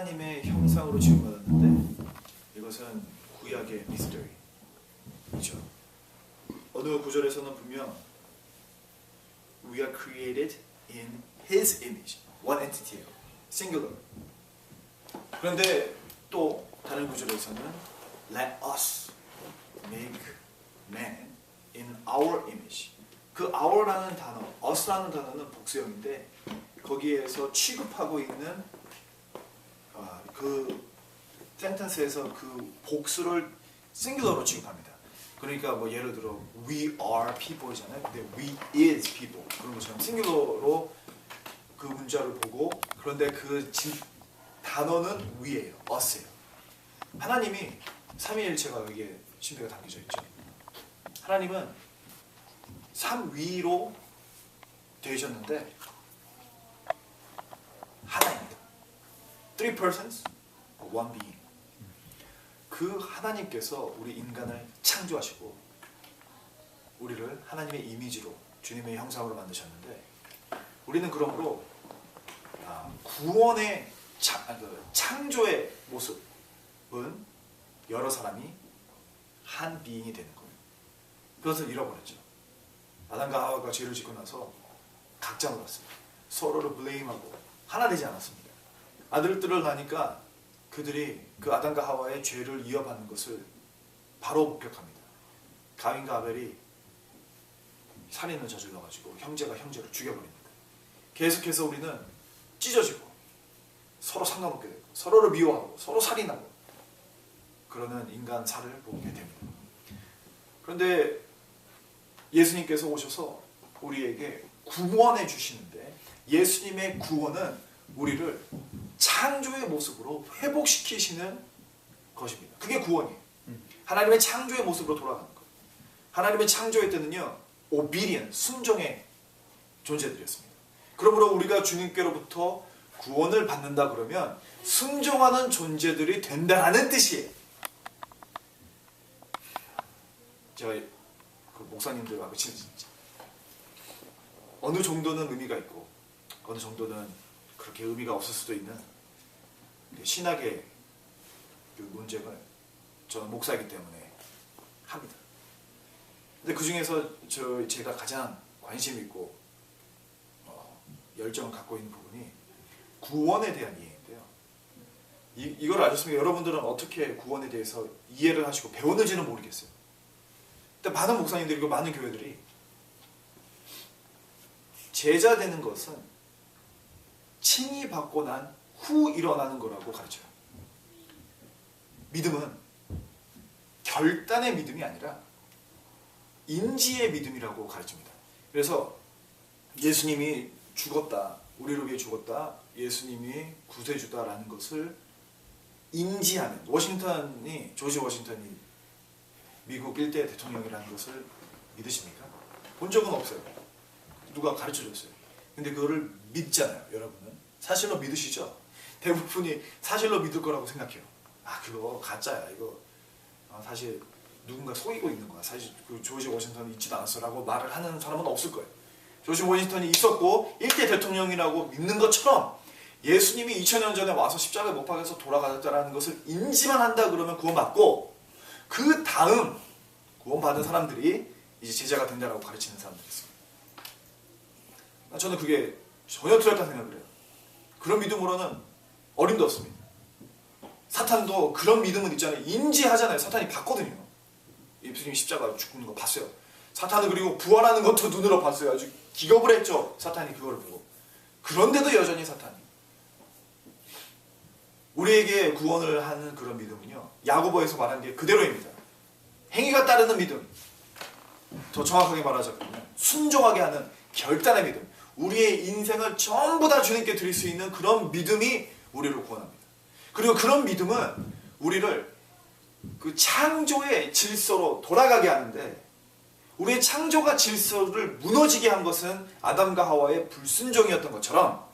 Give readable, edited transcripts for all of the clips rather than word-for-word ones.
하나님의 형상으로 지음받았는데 이것은 구약의 미스터리이죠. 어느 구절에서는 분명 We are created in His image, one entity예요. singular. 그런데 또 다른 구절에서는 Let us make man in our image. 그 our라는 단어, us라는 단어는 복수형인데 거기에서 취급하고 있는 그 센텐스에서 그 복수를 싱글러로 취급합니다. 그러니까 뭐 예를 들어 we are people잖아요. 근데 we is people 그런 것처럼 싱글러로 그 문자를 보고 그런데 그 단어는 we예요, us예요. 하나님이 삼위일체가 여기에 신비가 담겨져 있죠. 하나님은 삼위로 되셨는데 하나입니다. Three persons, one being. 그 하나님께서 우리 인간을 창조하시고 우리를 하나님의 이미지로 주님의 형상으로 만드셨는데 우리는 그러므로 구원의 창조의 모습은 여러 사람이 한 비잉이 되는 거예요. 그것을 잃어버렸죠. 아담과 하와가 죄를 짓고 나서 각자 놀았어요. 서로를 블레임하고 하나 되지 않았습니다. 아들들을 낳으니까 그들이 그 아담과 하와의 죄를 이어받는 것을 바로 목격합니다. 가인과 아벨이 살인을 저질러가지고 형제가 형제를 죽여버립니다. 계속해서 우리는 찢어지고 서로 상관없게 되고 서로를 미워하고 서로 살인하고 그러는 인간사를 보게 됩니다. 그런데 예수님께서 오셔서 우리에게 구원해 주시는데 예수님의 구원은 우리를 창조의 모습으로 회복시키시는 것입니다. 그게 구원이에요. 하나님의 창조의 모습으로 돌아가는 것. 하나님의 창조의 때는요, obedient, 순종의 존재들이었습니다. 그러므로 우리가 주님께로부터 구원을 받는다 그러면 순종하는 존재들이 된다는 뜻이에요. 제가 그 목사님들하고 진짜 어느 정도는 의미가 있고 어느 정도는 그렇게 의미가 없을 수도 있는 신학의 그 논쟁을 저는 목사이기 때문에 합니다. 근데 그 중에서 제가 가장 관심 있고 열정을 갖고 있는 부분이 구원에 대한 이해인데요. 이걸 아셨습니까? 여러분들은 어떻게 구원에 대해서 이해를 하시고 배웠는지는 모르겠어요. 근데 많은 목사님들이고 많은 교회들이 제자 되는 것은 칭의 받고 난 후 일어나는 거라고 가르쳐요. 믿음은 결단의 믿음이 아니라 인지의 믿음이라고 가르칩니다. 그래서 예수님이 죽었다, 우리를 위해 죽었다, 예수님이 구세주다라는 것을 인지하는, 조지 워싱턴이 미국 1대 대통령이라는 것을 믿으십니까? 본 적은 없어요. 누가 가르쳐줬어요. 근데 그거를 믿잖아요, 여러분은. 사실로 믿으시죠? 대부분이 사실로 믿을 거라고 생각해요. 그거 가짜야. 이거 사실 누군가 속이고 있는 거야. 사실 그 조지 워싱턴이 있지도 않았어라고 말을 하는 사람은 없을 거예요. 조지 워싱턴이 있었고 1대 대통령이라고 믿는 것처럼 예수님이 2000년 전에 와서 십자가에 못 박혀서 돌아가셨다는 것을 인지만 한다 그러면 구원받고 그 다음 구원받은 사람들이 이제 제자가 된다라고 가르치는 사람들이 있습니다. 저는 그게 전혀 틀렸다고 생각을 해요. 그런 믿음으로는 어림도 없습니다. 사탄도 그런 믿음은 있잖아요. 인지하잖아요. 사탄이 봤거든요. 예수님 십자가 죽는 거 봤어요. 사탄은 그리고 부활하는 것도 눈으로 봤어요. 아주 기겁을 했죠. 사탄이 그걸 보고. 그런데도 여전히 사탄이. 우리에게 구원을 하는 그런 믿음은요. 야고보에서 말한 게 그대로입니다. 행위가 따르는 믿음. 더 정확하게 말하자면 순종하게 하는 결단의 믿음. 우리의 인생을 전부 다 주님께 드릴 수 있는 그런 믿음이 우리를 구원합니다. 그리고 그런 믿음은 우리를 그 창조의 질서로 돌아가게 하는데 우리의 창조가 질서를 무너지게 한 것은 아담과 하와의 불순종이었던 것처럼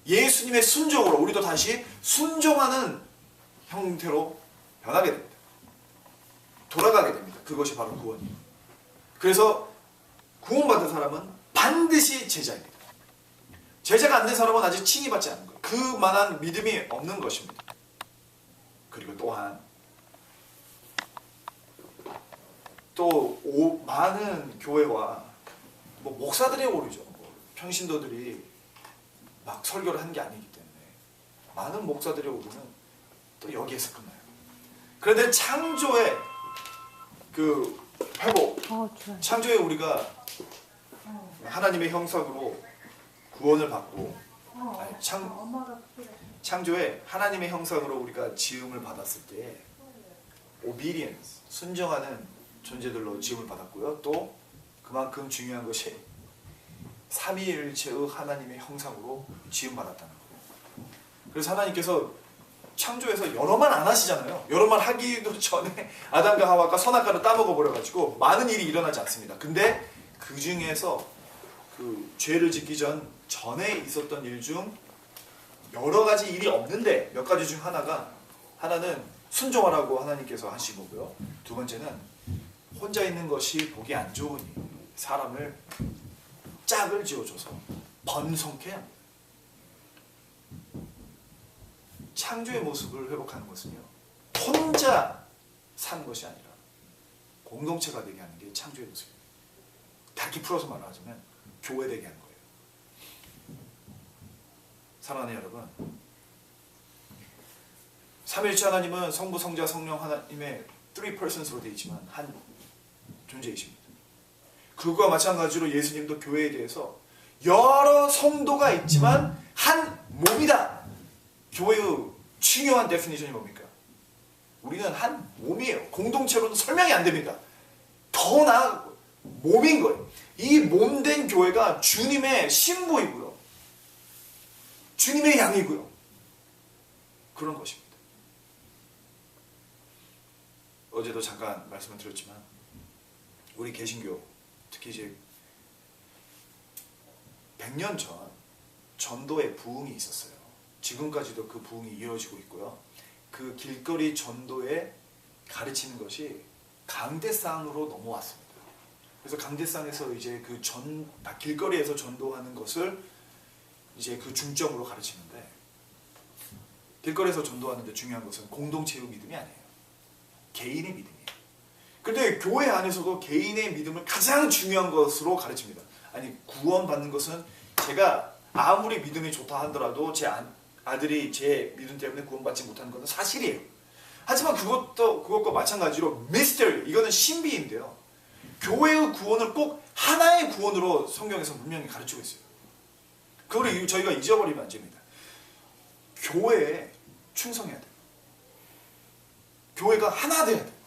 예수님의 순종으로 우리도 다시 순종하는 형태로 변하게 됩니다. 돌아가게 됩니다. 그것이 바로 구원이에요. 그래서 구원받은 사람은 반드시 제자입니다. 제자가 안 된 사람은 아직 칭의받지 않는 거예요. 그만한 믿음이 없는 것입니다. 그리고 또한 또 많은 교회와 뭐 목사들이 오르죠. 뭐 평신도들이 막 설교를 한 게 아니기 때문에 많은 목사들이 오르는 또 여기에서 끝나요. 그런데 창조의 그 회복, 창조에 우리가 하나님의 형상으로 구원을 받고 창조에 하나님의 형상으로 우리가 지음을 받았을 때 obedience, 순종하는 존재들로 지음을 받았고요. 또 그만큼 중요한 것이 삼위일체의 하나님의 형상으로 지음 받았다는 거예요. 그래서 하나님께서 창조에서 여러 말 안 하시잖아요. 여러 말 하기도 전에 아담과 하와가 선악과를 따먹어 버려가지고 많은 일이 일어나지 않습니다. 근데 그 중에서 그 죄를 짓기 전에 있었던 일 중 여러 가지 일이 없는데 몇 가지 중 하나는 순종하라고 하나님께서 하신 거고요. 두 번째는 혼자 있는 것이 보기 안 좋으니 사람을 짝을 지어줘서 번성케 합니다. 창조의 모습을 회복하는 것은요, 혼자 사는 것이 아니라 공동체가 되게 하는 게 창조의 모습입니다. 다시 풀어서 말하자면 교회 되게 하는 거예요. 사랑하는 여러분, 삼위일체 하나님은 성부, 성자, 성령 하나님의 3persons로 되어 있지만 한 존재이십니다. 그것과 마찬가지로 예수님도 교회에 대해서 여러 성도가 있지만 한 몸이다. 교회의 중요한 데피니션이 뭡니까? 우리는 한 몸이에요. 공동체로는 설명이 안 됩니다. 더 나아 몸인 거예요. 이 몸된 교회가 주님의 신부이고요. 주님의 양이고요. 그런 것입니다. 어제도 잠깐 말씀을 드렸지만 우리 개신교, 특히 이제 100년 전 전도의 부흥이 있었어요. 지금까지도 그 부흥이 이어지고 있고요. 그 길거리 전도에 가르치는 것이 강대상으로 넘어왔습니다. 그래서 강대상에서 이제 그 길거리에서 전도하는 것을 이제 그 중점으로 가르치는데, 길거리에서 전도하는데 중요한 것은 공동체의 믿음이 아니에요. 개인의 믿음이에요. 그런데 교회 안에서도 개인의 믿음을 가장 중요한 것으로 가르칩니다. 아니, 구원받는 것은 제가 아무리 믿음이 좋다 하더라도 제 아들이 제 믿음 때문에 구원받지 못하는 것은 사실이에요. 하지만 그것과 마찬가지로 미스터리, 이거는 신비인데요. 교회의 구원을 꼭 하나의 구원으로 성경에서 분명히 가르치고 있어요. 그걸 저희가 잊어버리면 안 됩니다. 교회에 충성해야 돼요. 교회가 하나 돼야 돼요.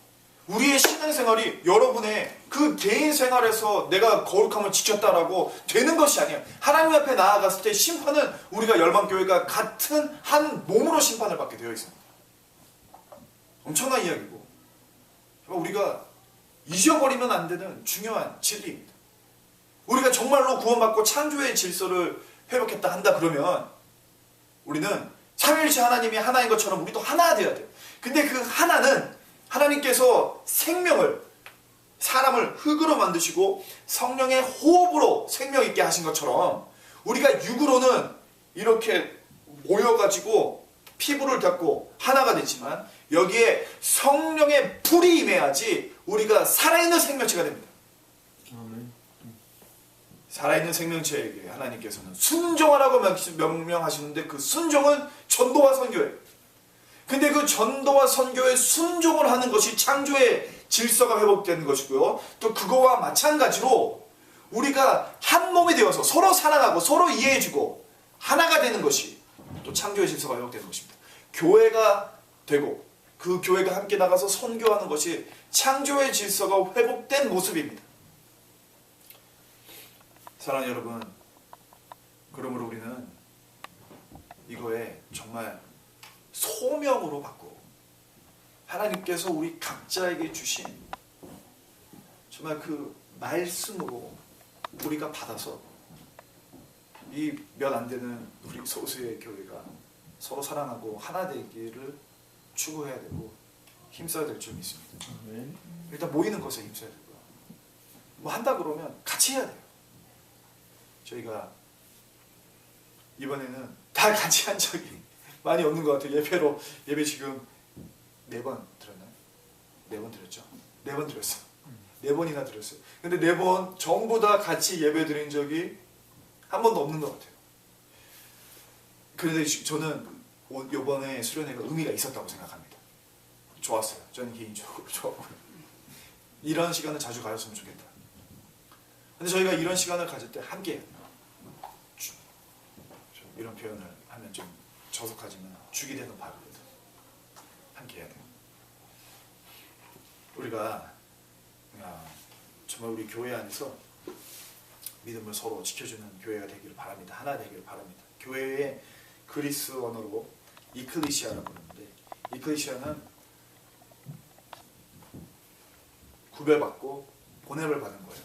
우리의 신앙생활이 여러분의 그 개인 생활에서 내가 거룩함을 지켰다라고 되는 것이 아니에요. 하나님 앞에 나아갔을 때 심판은 우리가 열방교회가 같은 한 몸으로 심판을 받게 되어 있습니다. 엄청난 이야기고 우리가 잊어버리면 안 되는 중요한 진리입니다. 우리가 정말로 구원받고 창조의 질서를 회복했다 한다 그러면 우리는 삼위일체 하나님이 하나인 것처럼 우리도 하나 되어야 돼요. 근데 그 하나는 하나님께서 사람을 흙으로 만드시고 성령의 호흡으로 생명 있게 하신 것처럼 우리가 육으로는 이렇게 모여가지고 피부를 닫고 하나가 됐지만 여기에 성령의 불이 임해야지 우리가 살아있는 생명체가 됩니다. 살아있는 생명체에게 하나님께서는 순종하라고 명령하시는데 그 순종은 전도와 선교예요. 근데 그 전도와 선교에 순종을 하는 것이 창조의 질서가 회복되는 것이고요. 또 그거와 마찬가지로 우리가 한 몸이 되어서 서로 사랑하고 서로 이해해주고 하나가 되는 것이 또 창조의 질서가 회복되는 것입니다. 교회가 되고 그 교회가 함께 나가서 선교하는 것이 창조의 질서가 회복된 모습입니다. 사랑하는 여러분, 그러므로 우리는 이거에 정말 소명으로 받고 하나님께서 우리 각자에게 주신 정말 그 말씀으로 우리가 받아서 이 몇 안 되는 우리 소수의 교회가 서로 사랑하고 하나 되기를 추구해야 되고 힘써야 될 점이 있습니다. 일단 모이는 것에 힘써야 되고요. 뭐 한다 그러면 같이 해야 돼요. 저희가 이번에는 다 같이 한 적이 많이 없는 것 같아요. 예배 지금 4번 들었나요? 4번 들었죠? 4번 들었어. 4번이나 들었어요. 근데 4번 전부 다 같이 예배 드린 적이 한 번도 없는 것 같아요. 그런데 저는 이번에 수련회가 의미가 있었다고 생각합니다. 좋았어요. 저는 개인적으로 좋았고요. 이런 시간을 자주 가졌으면 좋겠다. 근데 저희가 이런 시간을 가질 때 함께 이런 표현을 하면 좀 저속하지만 죽이 되는 밥이거든. 함께 해야 돼요. 우리가 정말 우리 교회 안에서 믿음을 서로 지켜주는 교회가 되기를 바랍니다. 하나 되기를 바랍니다. 교회의 그리스 언어로 이클리시아라고 부르는데, 이클리시아는 구별받고 보냄을 받은 거예요.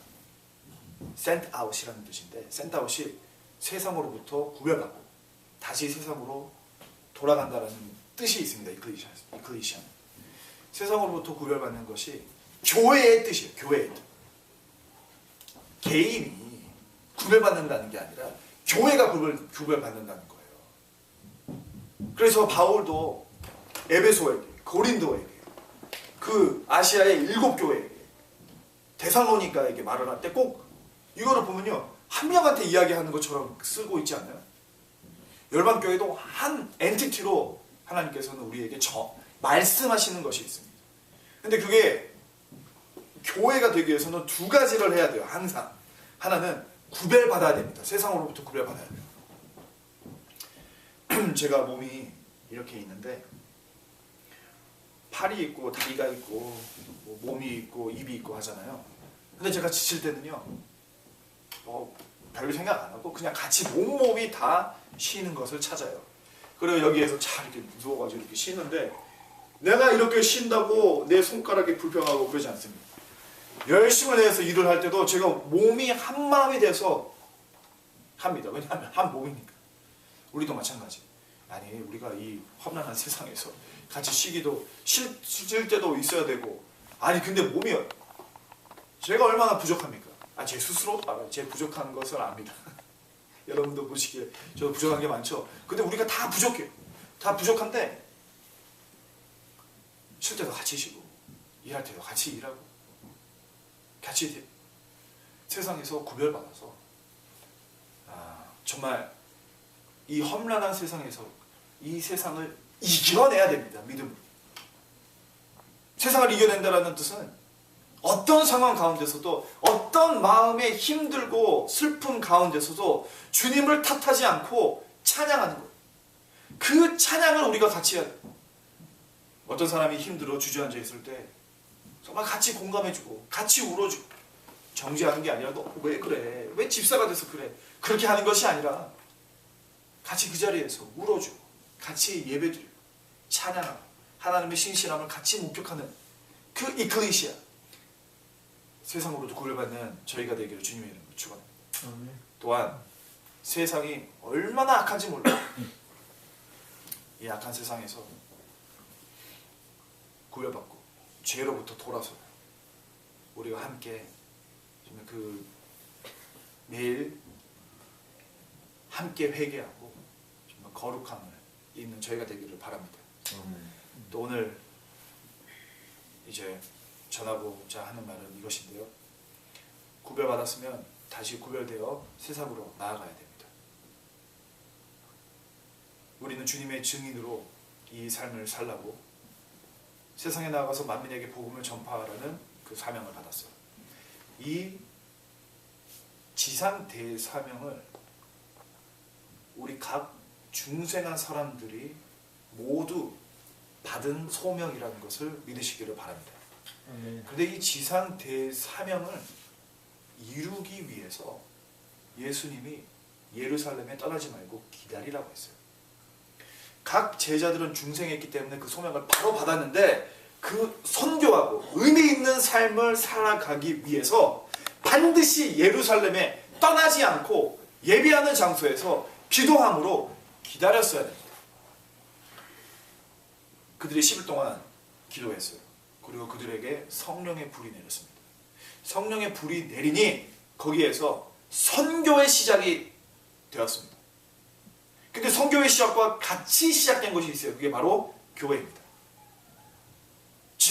sent out이라는 뜻인데, sent out이 세상으로부터 구별받고 다시 세상으로 돌아간다라는 뜻이 있습니다. 이클리시아는 세상으로부터 구별받는 것이 교회의 뜻이에요. 교회의 뜻. 개인이 구별받는다는 게 아니라 교회가 구별받는다는 거예요. 그래서 바울도 에베소에게, 고린도에게, 그 아시아의 7교회에게, 데살로니가에게 말을 할 때 꼭 이거를 보면요, 한 명한테 이야기하는 것처럼 쓰고 있지 않나요? 열방교회도 한 엔티티로 하나님께서는 우리에게 말씀하시는 것이 있습니다. 근데 그게 교회가 되기 위해서는 2가지를 해야 돼요. 항상. 하나는 구별받아야 됩니다. 세상으로부터 구별받아야 돼요. 제가 몸이 이렇게 있는데 팔이 있고 다리가 있고 몸이 있고 입이 있고 하잖아요. 근데 제가 지칠 때는요, 별 생각 안 하고 그냥 같이 몸이 다 쉬는 것을 찾아요. 그리고 여기에서 잘 이렇게 누워가지고 이렇게 쉬는데, 내가 이렇게 쉰다고 내 손가락이 불평하고 그러지 않습니다. 열심을 내서 일을 할 때도 제가 몸이 한 마음이 돼서 합니다. 왜냐하면 한 몸이니까. 우리도 마찬가지. 아니, 우리가 이 험난한 세상에서 같이 쉬기도 쉴 때도 있어야 되고, 아니 근데 몸이 제가 얼마나 부족합니까? 제 스스로 알아요. 제 부족한 것을 압니다. 여러분도 보시기에 저도 부족한 게 많죠. 근데 우리가 다 부족해요. 다 부족한데 쉴 때도 같이 쉬고 일할 때도 같이 일하고 같이 세상에서 구별받아서 정말 이 험난한 세상에서 이 세상을 이겨내야 됩니다. 믿음으로. 세상을 이겨낸다는 뜻은 어떤 상황 가운데서도, 어떤 마음에 힘들고 슬픔 가운데서도 주님을 탓하지 않고 찬양하는 거예요. 그 찬양을 우리가 같이 해야 돼요. 어떤 사람이 힘들어 주저앉아 있을 때 정말 같이 공감해주고 같이 울어주고, 정죄하는 게 아니라 너 왜 그래? 왜 집사가 돼서 그래? 그렇게 하는 것이 아니라 같이 그 자리에서 울어주고 같이 예배드리고 찬양하고 하나님의 신실함을 같이 목격하는 그 이클리시아, 세상으로도 구별받는 저희가 되기를 주님의 이름으로 축원합니다. 또한 세상이 얼마나 악한지 몰라요. 이 악한 세상에서 구별받고 죄로부터 돌아서 우리가 함께 매일 함께 회개하고 정말 거룩함을 입는 저희가 되기를 바랍니다. 또 오늘 이제 전하고자 하는 말은 이것인데요. 구별받았으면 다시 구별되어 세상으로 나아가야 됩니다. 우리는 주님의 증인으로 이 삶을 살라고 세상에 나아가서 만민에게 복음을 전파하라는 그 사명을 받았어요. 이 지상 대사명을 우리 각 중생한 사람들이 모두 받은 소명이라는 것을 믿으시기를 바랍니다. 그런데 이 지상 대사명을 이루기 위해서 예수님이 예루살렘에 떠나지 말고 기다리라고 했어요. 각 제자들은 중생했기 때문에 그 소명을 바로 받았는데, 그 선교하고 의미 있는 삶을 살아가기 위해서 반드시 예루살렘에 떠나지 않고 예비하는 장소에서 기도함으로 기다렸어야 됩니다. 그들이 10일 동안 기도했어요. 그리고 그들에게 성령의 불이 내렸습니다. 성령의 불이 내리니 거기에서 선교의 시작이 되었습니다. 근데 선교의 시작과 같이 시작된 것이 있어요. 그게 바로 교회입니다.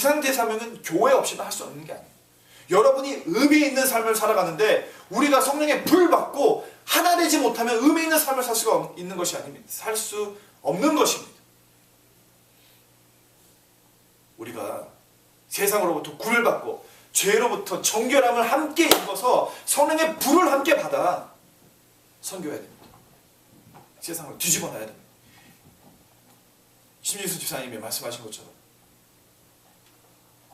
지상대 사명은 교회 없이는 할 수 없는 게 아니에요. 여러분이 의미 있는 삶을 살아가는데 우리가 성령의 불 받고 하나 되지 못하면 의미 있는 삶을 살 수가 있는 것이 아닙니다. 살 수 없는 것입니다. 우리가 세상으로부터 구를 받고 죄로부터 정결함을 함께 입어서 성령의 불을 함께 받아 선교해야 됩니다. 세상을 뒤집어 놔야 됩니다. 심진수 집사님이 말씀하신 것처럼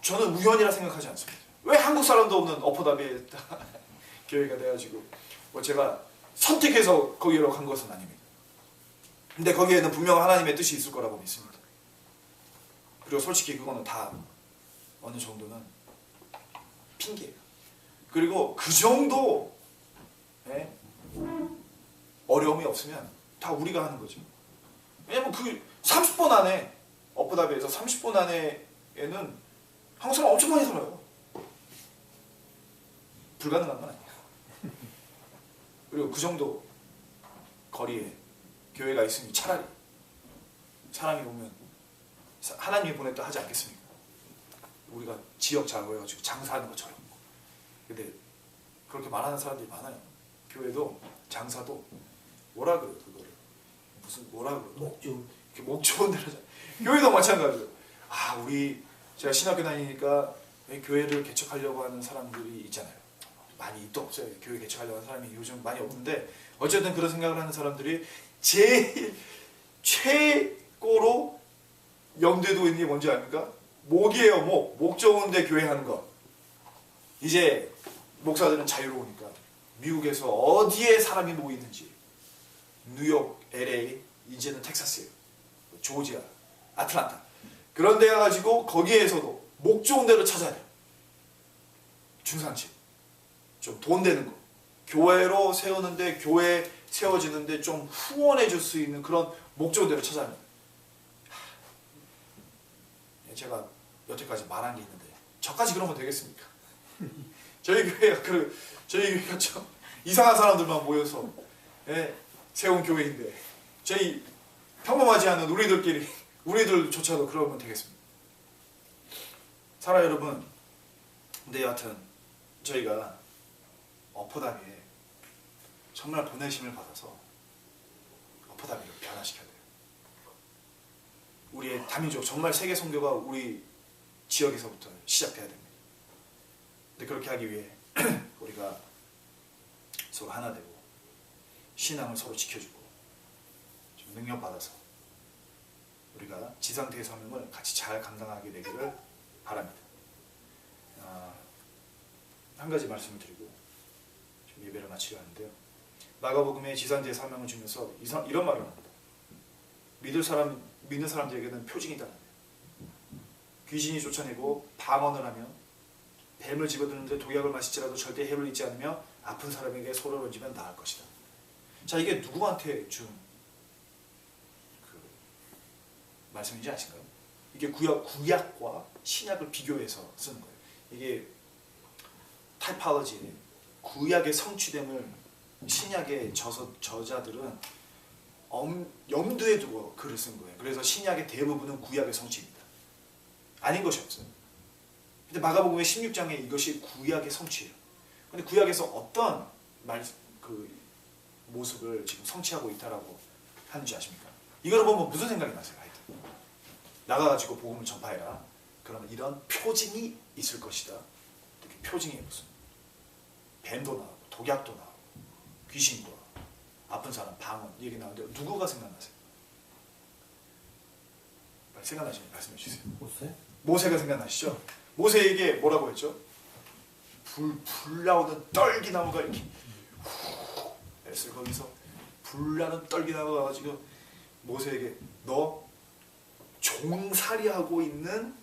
저는 우연이라 생각하지 않습니다. 왜 한국 사람도 없는 어포다비에 교회가 돼가지고 제가 선택해서 거기로 간 것은 아닙니다. 근데 거기에는 분명 하나님의 뜻이 있을 거라고 믿습니다. 그리고 솔직히 그거는 다 어느 정도는 핑계예요. 그리고 그 정도 어려움이 없으면 다 우리가 하는 거죠. 왜냐면 그 30분 안에 어부다비에서 30분 안에는 한국 사람 엄청 많이 살아요. 불가능한 건 아니에요. 그리고 그 정도 거리에 교회가 있으니 차라리 사람이 오면 하나님이 보냈다 하지 않겠습니까? 우리가 지역 작업해가지고 장사하는 것처럼. 근데 그렇게 말하는 사람들이 많아요. 교회도 장사도 뭐라 그래요 그거를 무슨 뭐라 그래요? 목주. 목 좋은 데로 교회도 마찬가지예요. 우리 제가 신학교 다니니까 교회를 개척하려고 하는 사람들이 있잖아요. 많이 또 없어요. 교회 개척하려고 하는 사람이 요즘 많이 없는데 어쨌든 그런 생각을 하는 사람들이 제일 최고로 염두에 두고 있는 게 뭔지 압니까? 목이에요. 목 좋은데 교회 하는 거. 이제 목사들은 자유로우니까 미국에서 어디에 사람이 모이는지 뉴욕, LA, 이제는 텍사스예요. 조지아, 아틀란타 그런 데 가가지고 거기에서도 목 좋은 데로 찾아야 돼요. 중산층 좀 돈 되는 거 교회로 세우는데 교회 세워지는데 좀 후원해 줄 수 있는 그런 목 좋은 데로 찾아야 돼요. 제가 여태까지 말한 게 있는데 저까지 그러면 되겠습니까? 저희 교회가 좀 이상한 사람들만 모여서 세운 교회인데 저희 평범하지 않은 우리들조차도 그러면 되겠습니다. 사랑 여러분, 근데 여하튼 저희가 어포다비에 정말 보내심을 받아서 어포다비를 변화시켜야 돼요. 우리의 다민족 정말 세계 선교가 우리 지역에서부터 시작돼야 됩니다. 근데 그렇게 하기 위해 우리가 서로 하나 되고 신앙을 서로 지켜주고 좀 능력 받아서 우리가 지상대의 사명을 같이 잘 감당하게 되기를 바랍니다. 한 가지 말씀을 드리고 좀 예배를 마치려 하는데요. 마가복음의 지상대의 사명을 주면서 이런 말을 합니다. 믿는 사람들에게는 표징이 있다. 귀신이 쫓아내고 방언을 하며 뱀을 집어드는데 독약을 마실지라도 절대 해를 입지 않으며 아픈 사람에게 소를 얹으면 나을 것이다. 자, 이게 누구한테 준 말씀인지 아신가요? 이게 구약과 신약을 비교해서 쓰는 거예요. 이게 타이팔로지에 구약의 성취됨을 신약의 저자들은 염두에 두고 글을 쓴 거예요. 그래서 신약의 대부분은 구약의 성취입니다. 아닌 것이 없어요. 근데 마가복음의 16장에 이것이 구약의 성취예요. 근데 구약에서 어떤 모습을 지금 성취하고 있다라고 하는지 아십니까? 이걸 보면 무슨 생각이 나세요? 하여튼 나가가지고 복음을 전파해라. 그러면 이런 표징이 있을 것이다. 이렇게 표징이 무슨 뱀도 나오고 독약도 나오고 귀신도 나오고 아픈 사람 방언 얘기 나오는데 누구가 생각나세요? 빨리 생각나시면 말씀해 주세요. 모세가 생각나시죠? 모세에게 뭐라고 했죠? 불 나오는 떨기나무가 이렇게 후 거기서 불 나는 떨기나무가 가지고 모세에게 너 종살이하고 있는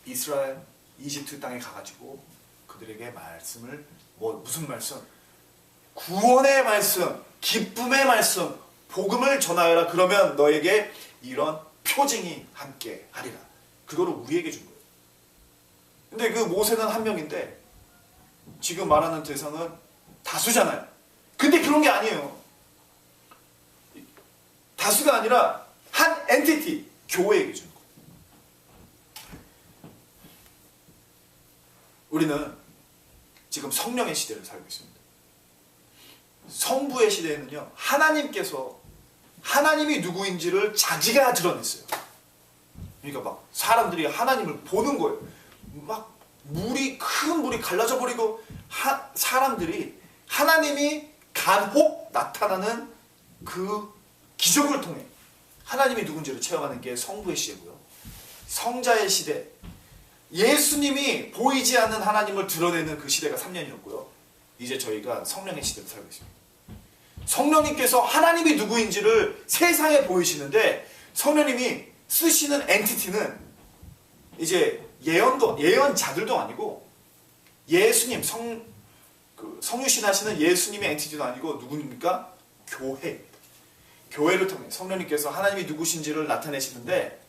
이스라엘 이집트 땅에 가가지고 그들에게 말씀을 무슨 말씀? 구원의 말씀, 기쁨의 말씀, 복음을 전하여라. 그러면 너에게 이런 표징이 함께 하리라. 그거를 우리에게 준 거예요. 근데 그 모세는 한 명인데 지금 말하는 대상은 다수잖아요. 근데 그런 게 아니에요. 다수가 아니라 한 엔티티, 교회에게 주는 거예요. 우리는 지금 성령의 시대를 살고 있습니다. 성부의 시대에는요, 하나님께서 하나님이 누구인지를 자기가 드러냈어요. 그러니까 막 사람들이 하나님을 보는 거예요. 막 큰 물이 갈라져 버리고 사람들이 하나님이 간혹 나타나는 그 기적을 통해 하나님이 누군지를 체험하는 게 성부의 시대고요. 성자의 시대, 예수님이 보이지 않는 하나님을 드러내는 그 시대가 3년이었고요. 이제 저희가 성령의 시대를 살고 있습니다. 성령님께서 하나님이 누구인지를 세상에 보이시는데, 성령님이 쓰시는 엔티티는 이제 예언자들도 아니고 예수님, 성유신 하시는 예수님의 엔티티도 아니고 누구입니까? 교회입니다. 교회를 통해 성령님께서 하나님이 누구신지를 나타내시는데,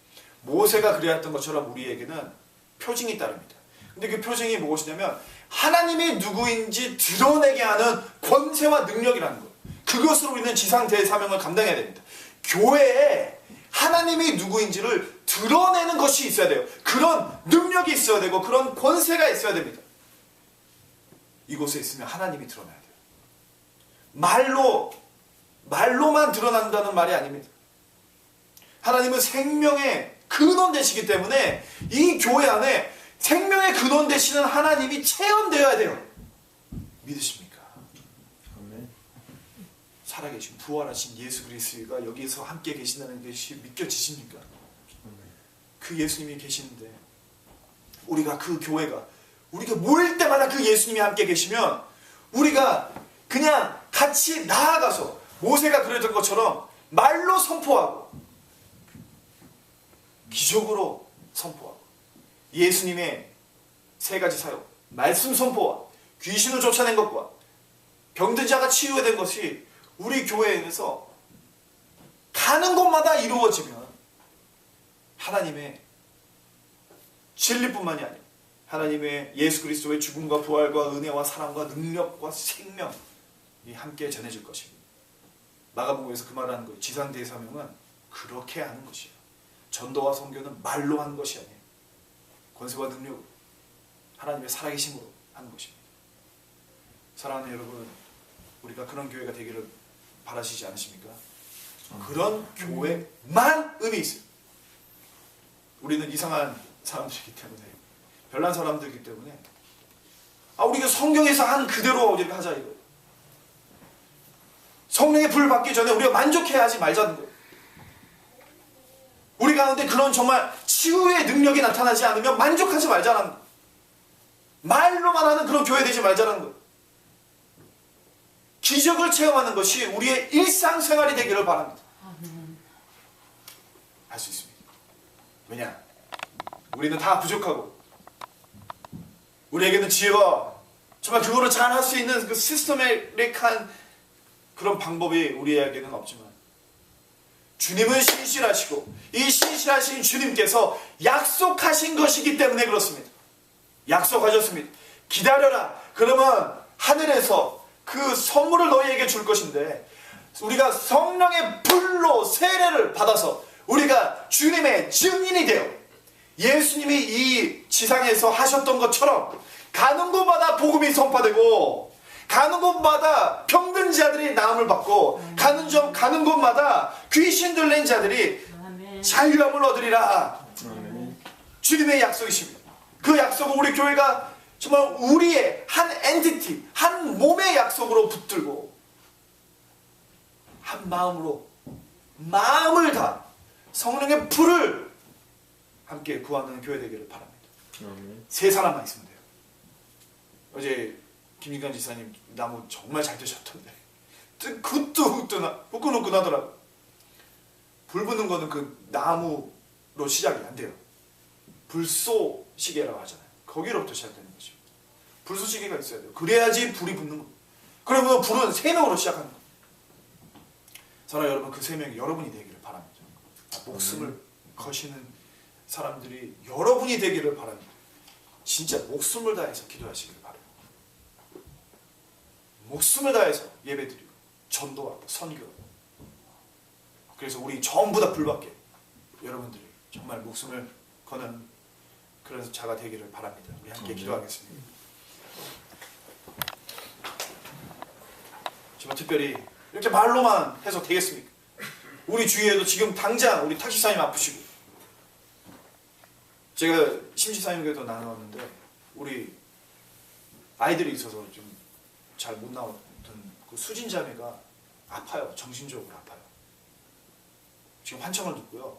모세가 그래왔던 것처럼 우리에게는 표징이 따릅니다. 근데 그 표징이 무엇이냐면 하나님이 누구인지 드러내게 하는 권세와 능력이라는 거예요. 그것으로 우리는 지상 대사명을 감당해야 됩니다. 교회에 하나님이 누구인지를 드러내는 것이 있어야 돼요. 그런 능력이 있어야 되고 그런 권세가 있어야 됩니다. 이곳에 있으면 하나님이 드러나야 돼요. 말로만 드러난다는 말이 아닙니다. 하나님은 생명의 근원 되시기 때문에 이 교회 안에 생명의 근원 되시는 하나님이 체험되어야 돼요. 믿으십니까? 아멘. 살아계신 부활하신 예수 그리스도가 여기서 함께 계신다는 것이 믿겨지십니까? 그 예수님이 계시는데 우리가 그 교회가 우리가 모일 때마다 그 예수님이 함께 계시면 우리가 그냥 같이 나아가서 모세가 그랬던 것처럼 말로 선포하고 기적으로 선포하고 예수님의 세 가지 사역, 말씀 선포와 귀신을 쫓아낸 것과 병든 자가 치유된 것이 우리 교회에서 가는 곳마다 이루어지면 하나님의 진리뿐만이 아니라 하나님의 예수 그리스도의 죽음과 부활과 은혜와 사랑과 능력과 생명이 함께 전해질 것입니다. 마가복음에서 그 말하는 거예요. 지상대사명은 그렇게 하는 것이에요. 전도와 선교는 말로 하는 것이 아니에요. 권세와 능력으로 하나님의 살아계심으로 하는 것입니다. 사랑하는 여러분, 우리가 그런 교회가 되기를 바라시지 않으십니까? 그런 교회만 의미 있어요. 우리는 이상한 사람들이기 때문에, 별난 사람들이기 때문에 우리가 성경에서 한 그대로 이렇게 하자 이거예요. 성령의 불 받기 전에 우리가 만족해야 하지 말자는 거예요. 우리 가운데 그런 정말 치유의 능력이 나타나지 않으면 만족하지 말자는 거예요. 말로만 하는 그런 교회 되지 말자는 거예요. 기적을 체험하는 것이 우리의 일상생활이 되기를 바랍니다. 할 수 있습니다. 왜냐? 우리는 다 부족하고 우리에게는 지혜와 정말 그거를 잘 할 수 있는 그 시스테믹한 그런 방법이 우리에게는 없지만 주님은 신실하시고 이 신실하신 주님께서 약속하신 것이기 때문에 그렇습니다. 약속하셨습니다. 기다려라. 그러면 하늘에서 그 선물을 너희에게 줄 것인데 우리가 성령의 불로 세례를 받아서 우리가 주님의 증인이 되어 예수님이 이 지상에서 하셨던 것처럼 가는 곳마다 복음이 선포되고 가는 곳마다 병든 자들이 나음을 받고 가는 곳마다 귀신 들린 자들이 자유함을 얻으리라. 주님의 약속이십니다. 그 약속은 우리 교회가 정말 우리의 한 엔티티, 한 몸의 약속으로 붙들고 한 마음으로 마음을 다 성령의 불을 함께 구하는 교회 되기를 바랍니다. 세 사람만 있으면 돼요. 어제 김진관 지사님 나무 정말 잘 드셨던데 후끈후끈하더라고. 불 붙는 거는 그 나무로 시작이 안 돼요. 불쏘시개라고 하잖아요. 거기로부터 시작되는 거죠. 불쏘시개가 있어야 돼요. 그래야지 불이 붙는 거예요. 그러면 불은 3명으로 시작하는 거예요. 사랑하는 여러분, 그 3명이 여러분이 되기를 바랍니다. 목숨을 거시는 사람들이 여러분이 되기를 바랍니다. 진짜 목숨을 다해서 기도하시기를 바라요. 목숨을 다해서 예배드리고 전도하고 선교하고. 그래서 우리 전부 다 불받게 여러분들이 정말 목숨을 거는 그런 자가 되기를 바랍니다. 우리 함께 기도하겠습니다. 정말 특별히 이렇게 말로만 해서 되겠습니까? 우리 주위에도 지금 당장 우리 탁시사님 아프시고, 제가 심지사님께도 나눠왔는데 우리 아이들이 있어서 좀 잘 못 나왔던 그 수진 자매가 아파요. 정신적으로 아파요. 지금 환청을 듣고요.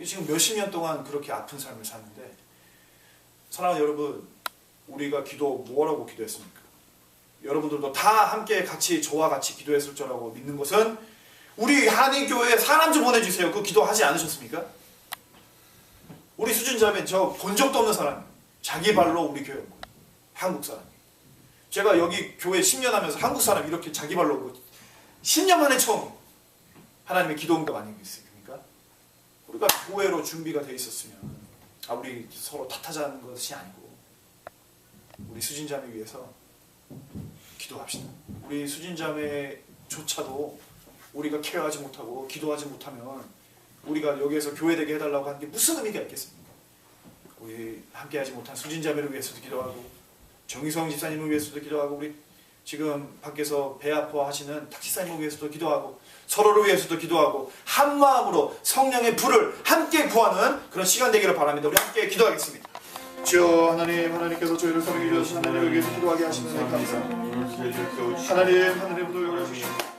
지금 몇십 년 동안 그렇게 아픈 삶을 사는데, 사랑하는 여러분, 우리가 기도 뭐라고 기도했습니까? 여러분들도 다 함께 같이 저와 같이 기도했을 거라고 믿는 것은, 우리 한인교회에 사람 좀 보내주세요. 그 기도하지 않으셨습니까? 우리 수준자면 저 본 적도 없는 사람, 자기 발로 우리 교회 온 거예요. 한국 사람. 제가 여기 교회 10년 하면서 한국 사람 이렇게 자기 발로 오고 10년 만에 처음 하나님의 기도 응답 아니겠습니까? 우리가 교회로 준비가 돼 있었으면 우리 서로 탓하자는 것이 아니고 우리 수진자매 위해서 기도합시다. 우리 수진자매조차도 우리가 케어하지 못하고 기도하지 못하면 우리가 여기에서 교회되게 해달라고 하는 게 무슨 의미가 있겠습니까? 우리 함께하지 못한 수진자매를 위해서도 기도하고, 정의성 집사님을 위해서도 기도하고, 우리 지금 밖에서 배 아파하시는 탁시사님을 위해서도 기도하고, 서로를 위해서도 기도하고, 한 마음으로 성령의 불을 함께 구하는 그런 시간 되기를 바랍니다. 우리 함께 기도하겠습니다. 주여 하나님, 하나님께서 저희를 사랑해 주셔서 하나님을 위해서 기도하게 하시는 데 감사합니다. 하나님, 하늘의 무도를 열어주시옵소서.